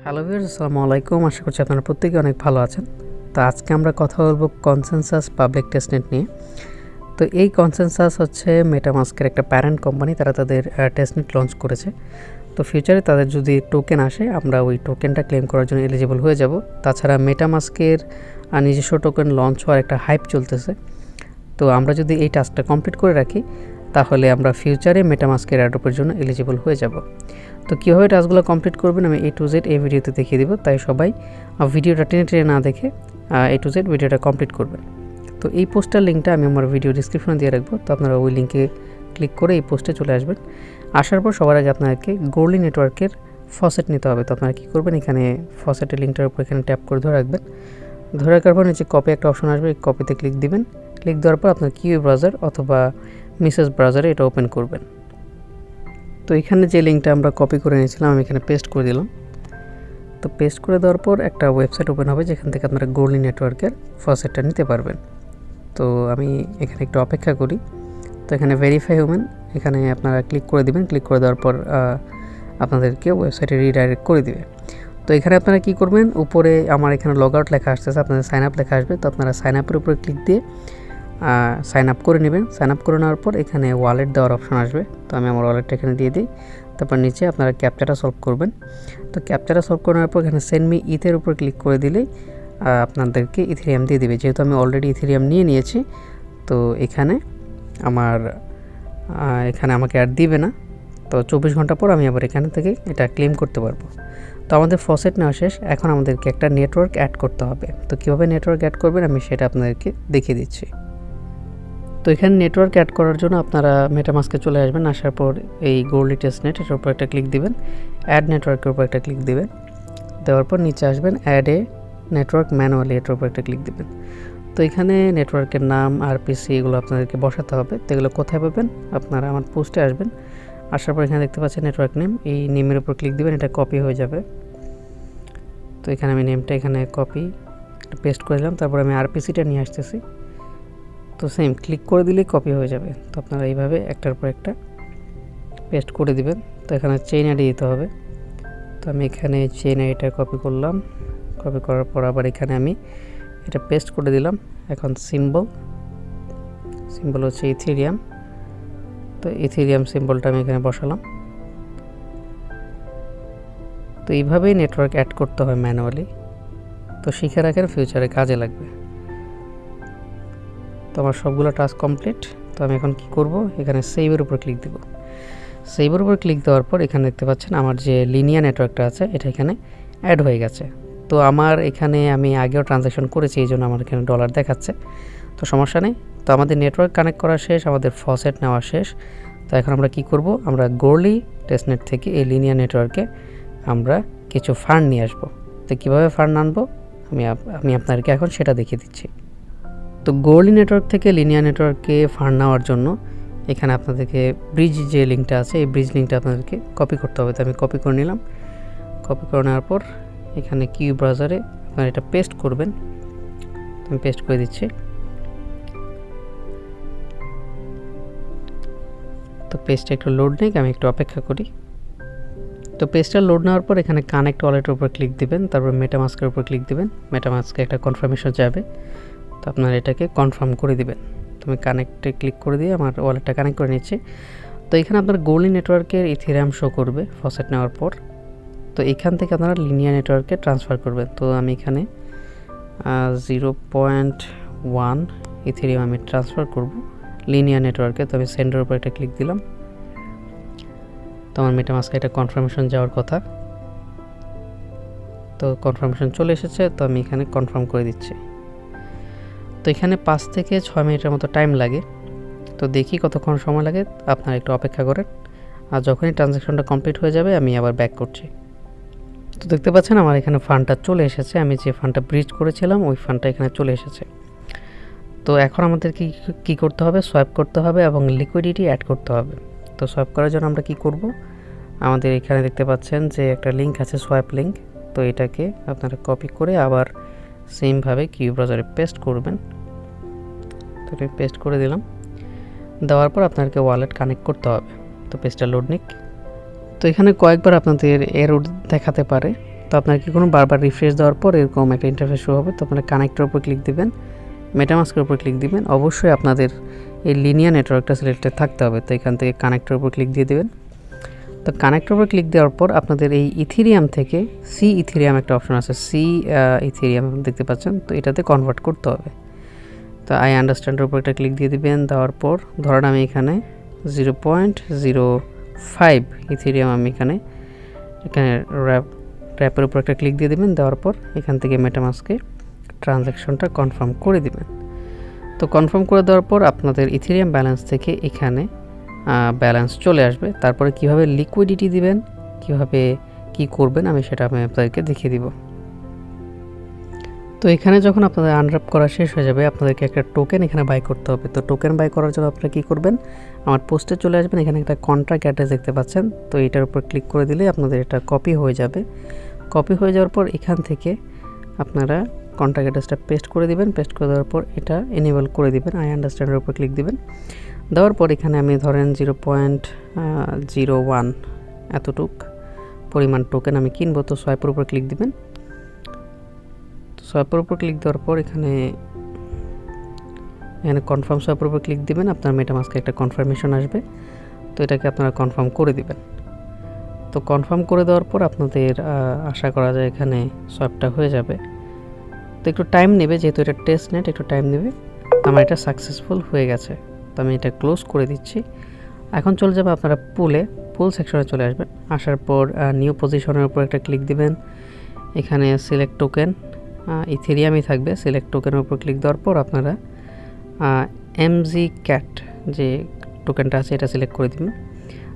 Hello viewers, আসসালামু আলাইকুম। আশা করছি আপনারা প্রত্যেকে অনেক ভালো আছেন। তো আজকে আমরা কথা বলবো ConsenSys পাবলিক টেস্টনেট নিয়ে। তো এই ConsenSys হচ্ছে মেটামাস্কের একটা প্যারেন্ট কোম্পানি। তারা তাদের টেস্টনেট লঞ্চ করেছে। তো ফিউচারে তাদের যদি টোকেন আসে, আমরা ওই টোকেনটা ক্লেম করার জন্য এলিজিবল হয়ে যাব। তাছাড়া মেটামাস্কের নিজস্ব টোকেন লঞ্চ হওয়ার একটা হাইপ চলতেছে। তো আমরা যদি এই টাস্কটা কমপ্লিট করে রাখি, তাহলে আমরা ফিউচারে মেটামাস্কের অ্যাড্রপের জন্য এলিজিবল হয়ে যাব। তো কীভাবে টাস্কগুলো কমপ্লিট করবেন আমি A to Z এই ভিডিওতে দেখিয়ে দেবো। তাই সবাই ভিডিওটা টেনে না দেখে A to Z ভিডিওটা কমপ্লিট করবেন। তো এই পোস্টার লিঙ্কটা আমি আমার ভিডিও ডিসক্রিপশনে দিয়ে রাখবো। তো আপনারা ওই লিঙ্কে ক্লিক করে এই পোস্টে চলে আসবেন। আসার পর সবার আগে আপনাকে গোল্ডি নেটওয়ার্কের ফসেট নিতে হবে। তো আপনারা কী করবেন, এখানে ফসেটের লিঙ্কটার উপর এখানে ট্যাপ করে ধরে রাখবেন। ধরে রাখার পর নিচে কপি একটা অপশন আসবে, এই কপিতে ক্লিক দিবেন। ক্লিক দেওয়ার পর আপনার কিউ ব্রাউজার অথবা মিসেস ব্রাউজারে এটা ওপেন করবেন। তো এখানে যে লিঙ্কটা আমরা কপি করে নিয়েছিলাম আমি এখানে পেস্ট করে দিলাম। তো পেস্ট করে দেওয়ার পর একটা ওয়েবসাইট ওপেন হবে, যেখান থেকে আপনারা গোল্ডি নেটওয়ার্কের ফসেটটা নিতে পারবেন। তো আমি এখানে একটু অপেক্ষা করি। তো এখানে ভেরিফাই হবেন, এখানে আপনারা ক্লিক করে দিবেন। ক্লিক করে দেওয়ার পর আপনাদেরকে ওয়েবসাইটে রিডাইরেক্ট করে দিবে। তো এখানে আপনারা কি করবেন, উপরে আমার এখানে লগ আউট লেখা আসতেছে, আপনাদের সাইন আপ লেখা আসবে। তো আপনারা সাইন আপের উপরে ক্লিক দিয়ে সাইন আপ করে নেবেন। সাইন আপ করে নেওয়ার পর এখানে ওয়ালেট দেওয়ার অপশন আসবে। তো আমি আমার ওয়ালেটটা এখানে দিয়ে দিই। তারপর নিচে আপনারা ক্যাপচাটা সলভ করবেন। তো ক্যাপচাটা সলভ করার পর এখানে সেন্ড মি ইথের উপর ক্লিক করে দিলেই আপনাদেরকে ইথেরিয়াম দিয়ে দিবে। যেহেতু আমি অলরেডি ইথেরিয়াম নিয়ে নিয়েছি, তো এখানে আমাকে আর দিবে না। তো 24 ঘন্টা পর আমি আবার এখান থেকে এটা ক্লেম করতে পারবো। তো আমাদের ফসেট নেওয়া শেষ। এখন আমাদেরকে একটা নেটওয়ার্ক অ্যাড করতে হবে। তো কীভাবে নেটওয়ার্ক অ্যাড করবেন আমি সেটা আপনাদেরকে দেখিয়ে দিচ্ছি। তো এখানে নেটওয়ার্ক অ্যাড করার জন্য আপনারা মেটামাস্কে চলে আসবেন। আসার পর এই গোল্ডি টেস্টনেট এর উপর একটা ক্লিক দিবেন, অ্যাড নেটওয়ার্কের উপর একটা ক্লিক দিবেন। দেওয়ার পর নিচে আসবেন, অ্যাড এ নেটওয়ার্ক ম্যানুয়ালি এর উপর একটা ক্লিক দিবেন। তো এখানে নেটওয়ার্কের নাম আরপিসি এগুলো আপনাদেরকে বসাতে হবে। তো এগুলো কোথায় পাবেন, আপনারা আমার পোস্টে আসবেন। আসার পর এখানে দেখতে পাচ্ছেন নেটওয়ার্ক নেম, এই নেমের উপর ক্লিক দিবেন, এটা কপি হয়ে যাবে। তো এখানে আমি নেমটা এখানে কপি পেস্ট করে দিলাম। তারপর আমি আরপিসিটা নিয়ে আসতেছি। তো সেম ক্লিক করে দিলেই কপি হয়ে যাবে। তো আপনারা এইভাবে একটার পর একটা পেস্ট করে দিবেন। তো এখানে চেইন আইডি দিতে হবে। তো আমি এখানে চেইন আইডিটা কপি করলাম। কপি করার পর আবার এখানে আমি এটা পেস্ট করে দিলাম। এখন সিম্বল হচ্ছে ইথেরিয়াম। তো ইথেরিয়াম সিম্বলটা আমি এখানে বসালাম। তো এইভাবেই নেটওয়ার্ক অ্যাড করতে হয় ম্যানুয়ালি। তো শিখে রাখেন, ফিউচারে কাজে লাগবে। তো আমার সবগুলো টাস্ক কমপ্লিট। তো আমি এখন কি করব, এখানে সেভের উপর ক্লিক দেব। সেভের উপর ক্লিক দেওয়ার পর এখানে দেখতে পাচ্ছেন আমার যে লিনিয়া নেটওয়ার্কটা আছে এটা এখানে অ্যাড হয়ে গেছে। তো আমার এখানে আমি আগেও ট্রানজ্যাকশন করেছি, এই জন্য আমার এখানে ডলার দেখাচ্ছে। তো সমস্যা নেই। তো আমাদের নেটওয়ার্ক কানেক্ট করা শেষ, আমাদের ফসেট নেওয়া শেষ। তো এখন আমরা কি করব, আমরা গোল্ডি টেস্টনেট থেকে এই লিনিয়া নেটওয়ার্কে আমরা কিছু ফান্ড নিয়ে আসব। তো কীভাবে ফান্ড আনবো আমি আপনাদেরকে এখন সেটা দেখিয়ে দিচ্ছি। তো গোল্ডি নেটওয়ার্ক থেকে লিনিয়া নেটওয়ার্কে ফান্ড নেওয়ার জন্য এখানে আপনাদেরকে ব্রিজ যে লিঙ্কটা আছে এই ব্রিজ লিঙ্কটা আপনাদেরকে কপি করতে হবে। তো আমি কপি করে নিলাম। কপি করে নেওয়ার পর এখানে কিউ ব্রাউজারে আপনারা এটা পেস্ট করবেন। আমি পেস্ট করে দিচ্ছি। তো পেস্টটা একটু লোড নেই, আমি একটু অপেক্ষা করি। তো পেজটা লোড নেওয়ার পর এখানে কানেক্ট ওয়ালেটের উপর ক্লিক দিবেন। তারপর মেটামাস্কের উপর ক্লিক দিবেন। মেটামাস্কে একটা কনফার্মেশন যাবে। তো আপনারা এটাকে কনফার্ম করে দিবেন। তো আমি কানেক্টে ক্লিক করে দিয়ে আমার ওয়ালেটটা কানেক্ট করে নিচ্ছি। তো এখানে আপনার গোল্ডি নেটওয়ার্কের ইথেরিয়াম শো করবে ফসেট নেওয়ার পর। তো এখান থেকে আপনারা লিনিয়া নেটওয়ার্কে ট্রান্সফার করবেন। তো আমি এখানে 0.1 ইথেরিয়াম আমি ট্রান্সফার করব লিনিয়া নেটওয়ার্কে। তো আমি সেন্ডের উপর একটা ক্লিক দিলাম। তো আমার মেটামাস্কে এটা কনফার্মেশন যাওয়ার কথা। তো কনফার্মেশন চলে এসেছে। তো আমি এখানে কনফার্ম করে দিচ্ছি। তো এখানে 5 থেকে 6 মিনিটের মতো টাইম লাগে। তো দেখি কতক্ষণ সময় লাগে, আপনারা একটু অপেক্ষা করেন। আর যখনই ট্রানজ্যাকশনটা কমপ্লিট হয়ে যাবে আমি আবার ব্যাক করছি। তো দেখতে পাচ্ছেন আমার এখানে ফান্ডটা চলে এসেছে। আমি যে ফান্ডটা ব্রিজ করেছিলাম ওই ফান্ডটা এখানে চলে এসেছে। তো এখন আমাদের কি করতে হবে, সোয়াইপ করতে হবে এবং লিকুইডিটি অ্যাড করতে হবে। তো সোয়াইপ করার জন্য আমরা কি করব, আমাদের এখানে দেখতে পাচ্ছেন যে একটা লিঙ্ক আছে সোয়াইপ লিঙ্ক। তো এটাকে আপনারা কপি করে আবার সেমভাবে কিউ ব্রাউজারে পেস্ট করবেন। তো আমি পেস্ট করে দিলাম। দেওয়ার পর আপনাদেরকে ওয়ালেট কানেক্ট করতে হবে। তো পেজটা লোড নিক। তো এখানে কয়েকবার আপনাদের এরর দেখাতে পারে। তো আপনার কি কোনো বারবার রিফ্রেশ দেওয়ার পর এরকম একটা ইন্টারফেস শো হবে। তো আপনারা কানেক্টের উপর ক্লিক দিবেন, মেটামাস্কের উপর ক্লিক দিবেন। অবশ্যই আপনাদের এই লিনিয়া নেটওয়ার্কটা সিলেক্টেড থাকতে হবে। তো এখান থেকে কানেক্টের উপর ক্লিক দিয়ে দেবেন। তো কানেক্টের উপর ক্লিক দেওয়ার পর আপনাদের এই ইথেরিয়াম থেকে সি ইথেরিয়াম একটা অপশন আছে, সি ইথেরিয়াম দেখতে পাচ্ছেন। তো এটাতে কনভার্ট করতে হবে। তো আই আন্ডারস্ট্যান্ডের উপর একটা ক্লিক দিয়ে দিবেন। দেওয়ার পর ধরেন আমি এখানে 0.05 ইথেরিয়াম আমি এখানে র্যাপের উপর একটা ক্লিক দিয়ে দেবেন। দেওয়ার পর এখান থেকে মেটামাস্কে ট্রানজ্যাকশনটা কনফার্ম করে দিবেন। তো কনফার্ম করে দেওয়ার পর আপনাদের ইথেরিয়াম ব্যালেন্স থেকে এখানে ব্যালেন্স চলে আসবে। তারপরে কিভাবে লিকুইডিটি দিবেন, কিভাবে কি করবেন আমি সেটা আমি আপনাদেরকে দেখিয়ে দিব। তো এখানে যখন আপনাদের আনর‍্যাপ করা শেষ হয়ে যাবে আপনাদেরকে একটা টোকেন এখানে বাই করতে হবে। তো টোকেন বাই করার জন্য আপনারা কী করবেন, আমার পোস্টে চলে আসবেন। এখানে একটা কন্ট্রাক্ট অ্যাড্রেস দেখতে পাচ্ছেন। তো এটার উপর ক্লিক করে দিলে আপনাদের এটা কপি হয়ে যাবে। কপি হয়ে যাওয়ার পর এখান থেকে আপনারা কন্ট্রাক্ট অ্যাড্রেসটা পেস্ট করে দিবেন। পেস্ট করে দেওয়ার পর এটা এনেবল করে দিবেন। আই আন্ডারস্ট্যান্ডের উপর ক্লিক দিবেন। দেওয়ার পর এখানে আমি ধরেন 0.01 এতটুক পরিমাণ টোকেন আমি কিনবো। তো সোয়াইপের উপর ক্লিক দিবেন। সোয়াইপের উপর ক্লিক দেওয়ার পর এখানে কনফার্ম সোয়াইপের উপর ক্লিক দিবেন। আপনার মেটামাস্কে একটা কনফার্মেশন আসবে। তো এটাকে আপনারা কনফার্ম করে দিবেন। তো কনফার্ম করে দেওয়ার পর আপনাদের আশা করা যায় এখানে সোয়াইপটা হয়ে যাবে। তো একটু টাইম নেবে, যেহেতু এটা টেস্ট নেট, একটু টাইম নেবে। আমার এটা সাকসেসফুল হয়ে গেছে। তো আমি এটা ক্লোজ করে দিচ্ছি। এখন চলে যাবে আপনারা পুল সেকশনে চলে আসবেন। আসার পর নিউ পজিশনের উপর একটা ক্লিক দিবেন। এখানে সিলেক্ট টোকেন ইথেরিয়ামই থাকবে। সিলেক্ট টোকেনের উপর ক্লিক দেওয়ার পর আপনারা এমজি ক্যাট যে টোকেনটা আছে এটা সিলেক্ট করে দিবেন।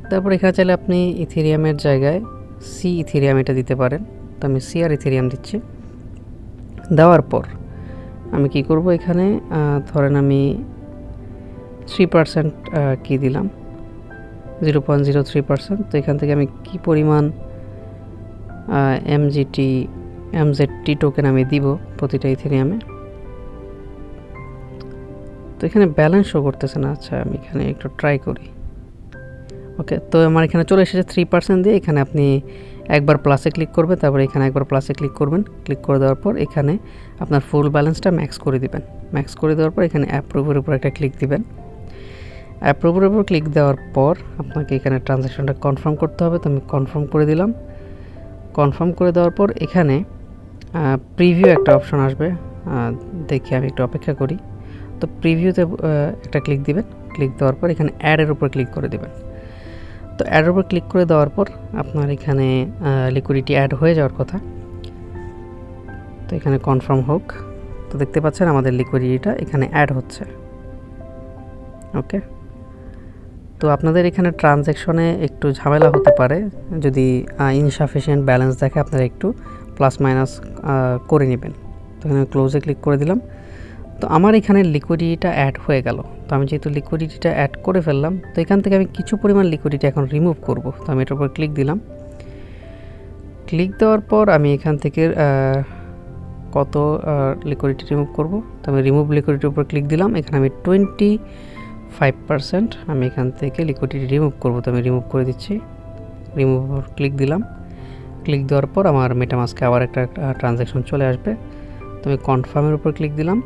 তারপর এখানে চাইলে আপনি ইথেরিয়ামের জায়গায় সি ইথেরিয়াম এটা দিতে পারেন। তো আমি সি আর ইথেরিয়াম দিচ্ছি। দেওয়ার পর আমি কি করব, এখানে ধরেন আমি 3% কি দিলাম, 0.03%। তো এখান থেকে আমি কি পরিমাণ এমজেডটি টোকেন আমি দিব প্রতিটা ইথেরিয়ামে। তো এখানে ব্যালেন্স শো করতেছে না। আচ্ছা আমি এখানে একটু ট্রাই করি। ওকে, তো আমার এখানে চলে এসেছে 3% দিয়ে। এখানে আপনি একবার প্লাসে ক্লিক করবেন, তারপরে এখানে একবার প্লাসে ক্লিক করবেন। ক্লিক করে দেওয়ার পর এখানে আপনার ফুল ব্যালেন্সটা ম্যাক্স করে দিবেন। ম্যাক্স করে দেওয়ার পর এখানে অ্যাপ্রুভের উপর একটা ক্লিক দিবেন। অ্যাপ্রুভের উপর ক্লিক দেওয়ার পর আপনাকে এখানে ট্রানজ্যাকশনটা কনফার্ম করতে হবে। তো আমি কনফার্ম করে দিলাম। কনফার্ম করে দেওয়ার পর এখানে প্রিভিউ একটা অপশন আসবে, দেখি আমি একটু অপেক্ষা করি। তো প্রিভিউতে একটা ক্লিক দিবেন। ক্লিক দেওয়ার পর এখানে অ্যাডের উপর ক্লিক করে দিবেন। তো অ্যাডের উপর ক্লিক করে দেওয়ার পর আপনার এখানে লিকুইডিটি অ্যাড হয়ে যাওয়ার কথা। তো এখানে কনফার্ম হোক। তো দেখতে পাচ্ছেন আমাদের লিকুইডিটিটা এখানে অ্যাড হচ্ছে। ওকে, তো আপনাদের এখানে ট্রানজ্যাকশনে একটু ঝামেলা হতে পারে, যদি ইনসাফিসিয়েন্ট ব্যালেন্স দেখে আপনারা একটু প্লাস মাইনাস করে নেবেন। তো এখানে ক্লোজে ক্লিক করে দিলাম। তো আমার এখানে লিকুইডিটিটা অ্যাড হয়ে গেল। তো আমি যেহেতু লিকুইডিটিটা অ্যাড করে ফেললাম, তো এখান থেকে আমি কিছু পরিমাণ লিকুইডিটি এখন রিমুভ করব। তো আমি এটার উপর ক্লিক দিলাম। ক্লিক দেওয়ার পর আমি এখান থেকে কত লিকুইডিটি রিমুভ করব। তো আমি রিমুভ লিকুইডিটির উপর ক্লিক দিলাম। এখানে আমি 25% আমি এখান থেকে লিকুইডিটি রিমুভ করব। তো আমি রিমুভ করে দিচ্ছি। রিমুভ উপর ক্লিক দিলাম। ক্লিক দেওয়ার পর আমার মেটামাস্কে আবার একটা ট্রানজ্যাকশন চলে আসবে। তো আমি কনফার্মের উপর ক্লিক দিলাম।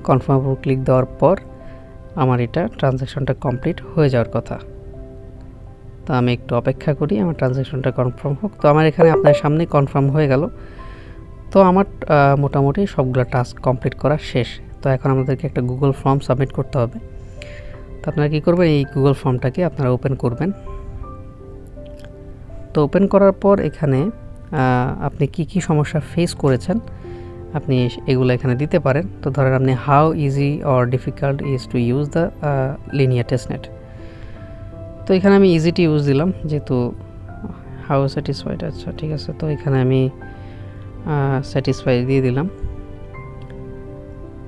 কনফার্ম উপর ক্লিক দেওয়ার পর আমার এটা ট্রানজ্যাকশনটা কমপ্লিট হয়ে যাওয়ার কথা। তো আমি একটু অপেক্ষা করি আমার ট্রানজ্যাকশনটা কনফার্ম হোক। তো আমার এখানে আপনার সামনে কনফার্ম হয়ে গেল। তো আমার মোটামুটি সবগুলো টাস্ক কমপ্লিট করা শেষ। তো এখন আমাদেরকে একটা গুগল ফর্ম সাবমিট করতে হবে। তো আপনারা কী করবেন, এই গুগল ফর্মটাকে আপনারা ওপেন করবেন। তো ওপেন করার পর এখানে আপনি কি সমস্যা ফেস করেছেন আপনি এগুলো এখানে দিতে পারেন। তো ধরেন আপনি how easy or difficult is to use the Linea testnet. তো এখানে আমি ইজি টু ইউজ দিলাম, যেহেতু হাউ স্যাটিসফাইড। আচ্ছা ঠিক আছে, তো এখানে আমি স্যাটিসফাই দিয়ে দিলাম।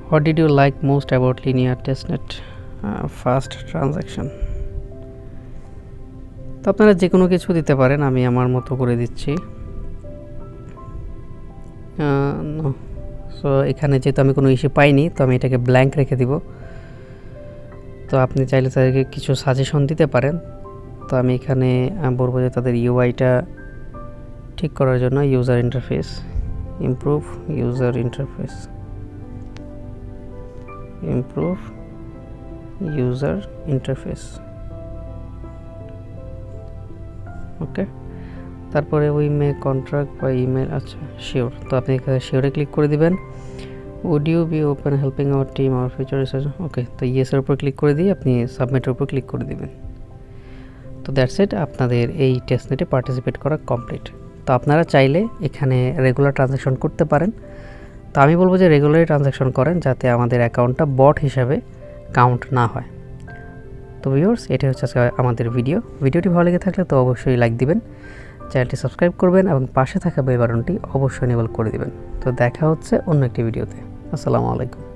What did you like most about Linea testnet first transaction. তো আপনারা যে কোনো কিছু দিতে পারেন, আমি আমার মতো করে দিচ্ছি। সো এখানে যেহেতু আমি কোনো ইস্যু পাইনি, তো আমি এটাকে ব্ল্যাঙ্ক রেখে দিব। তো আপনি চাইলে তাদেরকে কিছু সাজেশন দিতে পারেন। তো আমি এখানে বলবো যে তাদের ইউআইটা ঠিক করার জন্য user interface, improve user interface, improve user interface. Okay, তারপরে উই মে কন্ট্রাক্ট বা ইমেল, আচ্ছা শিওর। তো আপনি এখানে শিওরে ক্লিক করে দিবেন। Would you be open helping our team our future research, okay. তো ইয়েসের উপর ক্লিক করে দিয়ে আপনি সাবমিটের উপর ক্লিক করে দিবেন। তো দ্যাটস ইট, আপনাদের এই টেস্টনেটে পার্টিসিপেট করা কমপ্লিট। তো আপনারা চাইলে এখানে রেগুলার ট্রানজ্যাকশন করতে পারেন। তো আমি বলবো যে রেগুলারই ট্রানজ্যাকশন করেন, যাতে আমাদের অ্যাকাউন্টটা বট হিসাবে কাউন্ট না হয়। তো ভিউয়ার্স, এটা হচ্ছে আজকে আমাদের ভিডিওটি ভালো লেগে থাকলে তো অবশ্যই লাইক দিবেন, চ্যানেলটি সাবস্ক্রাইব করবেন এবং পাশে থাকা বেল বাটনটি অবশ্যই এনেবল করে দিবেন। তো দেখা হচ্ছে অন্য একটি ভিডিওতে। আসসালামু আলাইকুম।